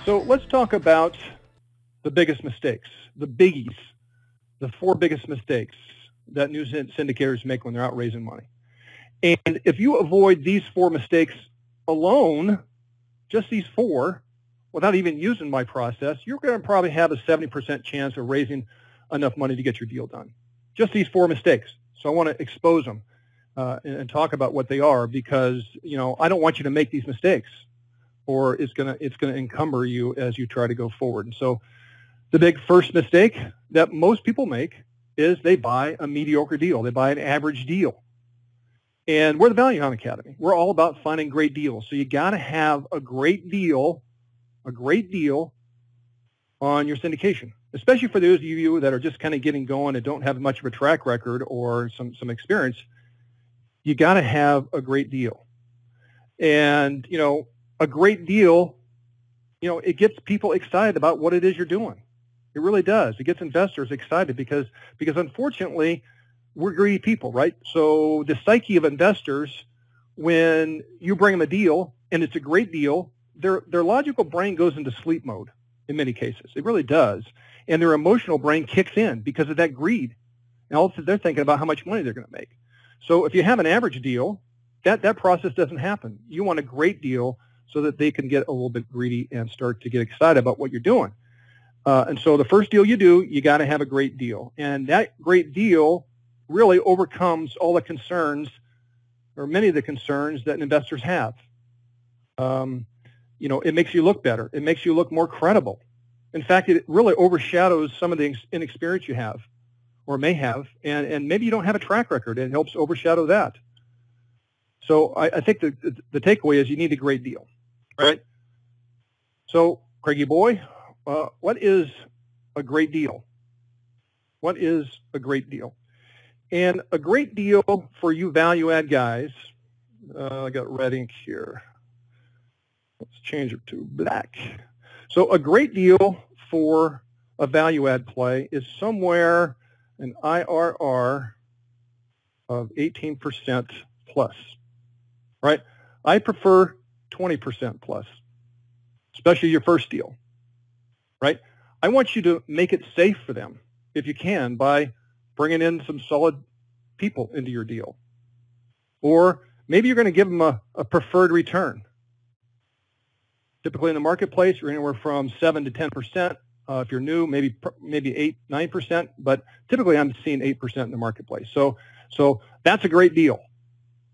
So let's talk about the biggest mistakes, the biggies, the 4 biggest mistakes that new syndicators make when they're out raising money. And if you avoid these 4 mistakes alone, just these 4, without even using my process, you're going to probably have a 70% chance of raising enough money to get your deal done. Just these 4 mistakes. So I want to expose them and talk about what they are, because I don't want you to make these mistakes, or it's going to encumber you as you try to go forward. And so the big first mistake that most people make is they buy a mediocre deal. They buy an average deal. And we're the Value Hound Academy. We're all about finding great deals. So you got to have a great deal on your syndication, especially for those of you that are just kind of getting going and don't have much of a track record or some experience. You got to have a great deal. And, a great deal, it gets people excited about what it is you're doing. It really does. It gets investors excited because unfortunately, we're greedy people, right? So the psyche of investors, when you bring them a deal and it's a great deal, their logical brain goes into sleep mode in many cases. It really does. And their emotional brain kicks in because of that greed. And all of a sudden they're thinking about how much money they're going to make. So if you have an average deal, that process doesn't happen. You want a great deal so that they can get a little bit greedy and start to get excited about what you're doing. And so the first deal you do, you got to have a great deal. And that great deal really overcomes all the concerns, or many of the concerns that investors have. It makes you look better. It makes you look more credible. In fact, it really overshadows some of the inexperience you have or may have, and maybe you don't have a track record. It helps overshadow that. So I think the takeaway is you need a great deal, right? So, Craigie boy, what is a great deal? What is a great deal? And a great deal for you value add guys, I got red ink here. Let's change it to black. So a great deal for a value add play is somewhere an IRR of 18% plus, right? I prefer 20% plus, especially your first deal, right? I want you to make it safe for them if you can by bringing in some solid people into your deal. Or maybe you're going to give them a preferred return. Typically in the marketplace, you're anywhere from 7 to 10%. If you're new, maybe 8, 9%, but typically I'm seeing 8% in the marketplace. So that's a great deal.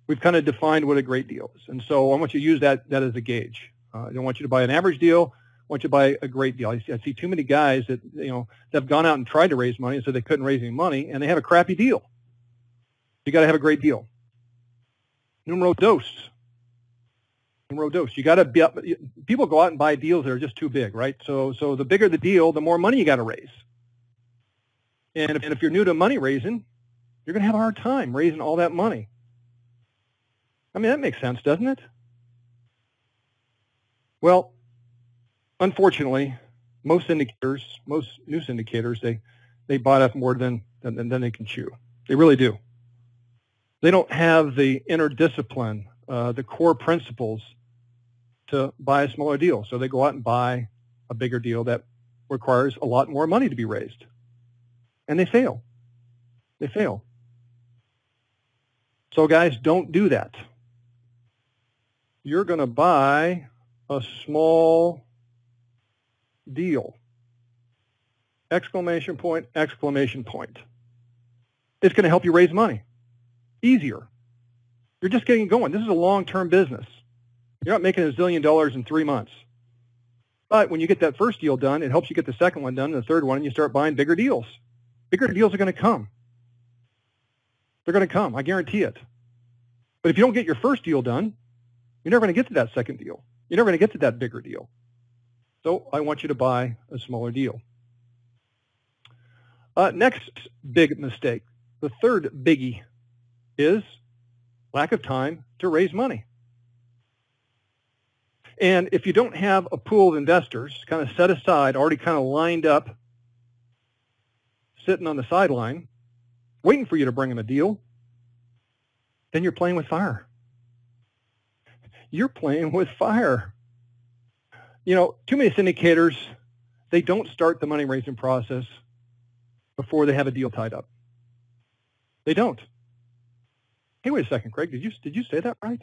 We've kind of defined what a great deal is. And so I want you to use that as a gauge. I don't want you to buy an average deal. I want you to buy a great deal. I see too many guys that, that have gone out and tried to raise money and said they couldn't raise any money, and they have a crappy deal. You got to have a great deal. Numero dos. You got to people go out and buy deals that are just too big, right? So the bigger the deal, the more money you got to raise. And if you're new to money raising, you're going to have a hard time raising all that money. I mean, that makes sense, doesn't it? Well, unfortunately, most new syndicators, they bite off more than they can chew. They really do. They don't have the inner discipline, the core principles to buy a smaller deal. So they go out and buy a bigger deal that requires a lot more money to be raised. And they fail. They fail. So guys, don't do that. You're going to buy a small deal. Exclamation point, exclamation point. It's going to help you raise money. Easier. You're just getting going. This is a long-term business. You're not making $1 zillion in 3 months. But when you get that first deal done, it helps you get the second one done and the third one, and you start buying bigger deals. Bigger deals are going to come. They're going to come. I guarantee it. But if you don't get your first deal done, you're never going to get to that second deal. You're never going to get to that bigger deal. So I want you to buy a smaller deal. Next big mistake, the third biggie, is lack of time to raise money. And if you don't have a pool of investors kind of set aside, already kind of lined up, sitting on the sideline, waiting for you to bring them a deal, then you're playing with fire. You're playing with fire. Too many syndicators, they don't start the money raising process before they have a deal tied up. They don't. Hey, wait a second, Craig. Did you say that right?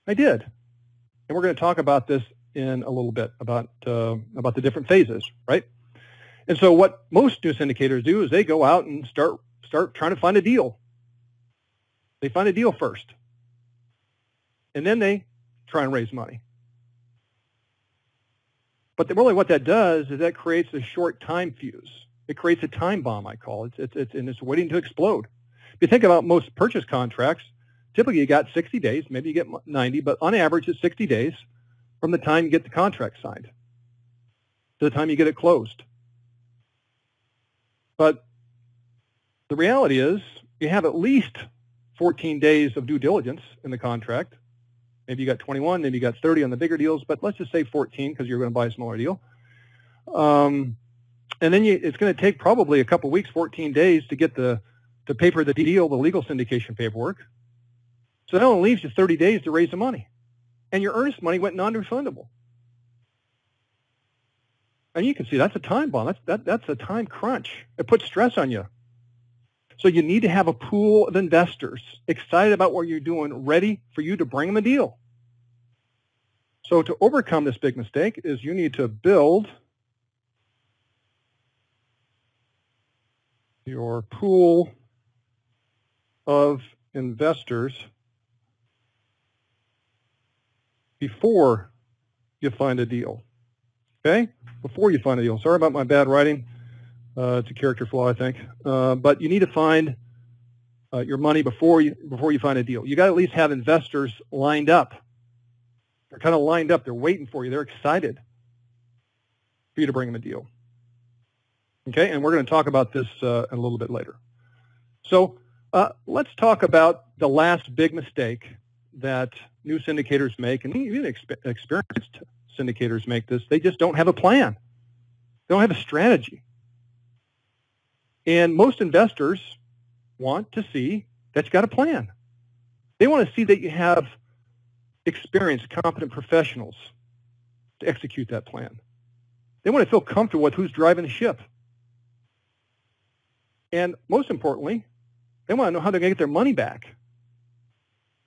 I did. And we're going to talk about this in a little bit about the different phases, right? And so what most new syndicators do is they go out and start trying to find a deal. They find a deal first, and then they try and raise money. But really what that does is that creates a short time fuse. It creates a time bomb, I call it. It's waiting to explode. If you think about most purchase contracts, typically you got 60 days, maybe you get 90, but on average it's 60 days from the time you get the contract signed to the time you get it closed. But the reality is you have at least 14 days of due diligence in the contract. Maybe you got 21, maybe you got 30 on the bigger deals, but let's just say 14 because you're going to buy a smaller deal. And then it's going to take probably a couple weeks, 14 days to get to paper the deal, the legal syndication paperwork. So that only leaves you 30 days to raise the money. And your earnest money went non-refundable. And you can see that's a time bomb. That's a time crunch. It puts stress on you. So you need to have a pool of investors excited about what you're doing, ready for you to bring them a deal. So to overcome this big mistake is you need to build your pool of investors before you find a deal. Okay? Before you find a deal. Sorry about my bad writing. It's a character flaw, I think. But you need to find your money before you find a deal. You got to at least have investors lined up. They're kind of lined up. They're waiting for you. They're excited for you to bring them a deal. Okay, and we're going to talk about this a little bit later. So let's talk about the last big mistake that new syndicators make, and even experienced syndicators make this. They just don't have a plan. They don't have a strategy. And most investors want to see that you got a plan. They want to see that you have experienced, competent professionals to execute that plan. They want to feel comfortable with who's driving the ship. And most importantly, they want to know how they're going to get their money back.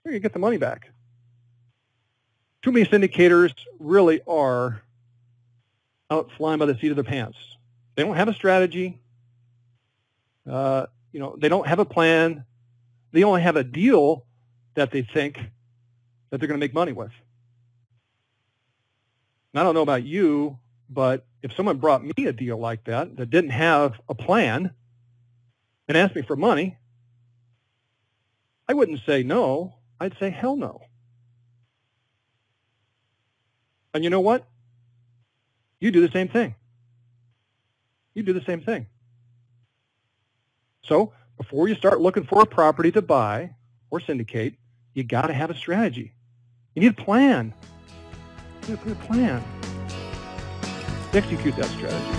They're going to get the money back. Too many syndicators really are out flying by the seat of their pants. They don't have a strategy. They don't have a plan. They only have a deal that they think that they're going to make money with. And I don't know about you, but if someone brought me a deal like that didn't have a plan and asked me for money, I wouldn't say no. I'd say hell no. And you know what? You do the same thing. You do the same thing. So before you start looking for a property to buy or syndicate, you got to have a strategy. You need a plan. You need a plan to execute that strategy.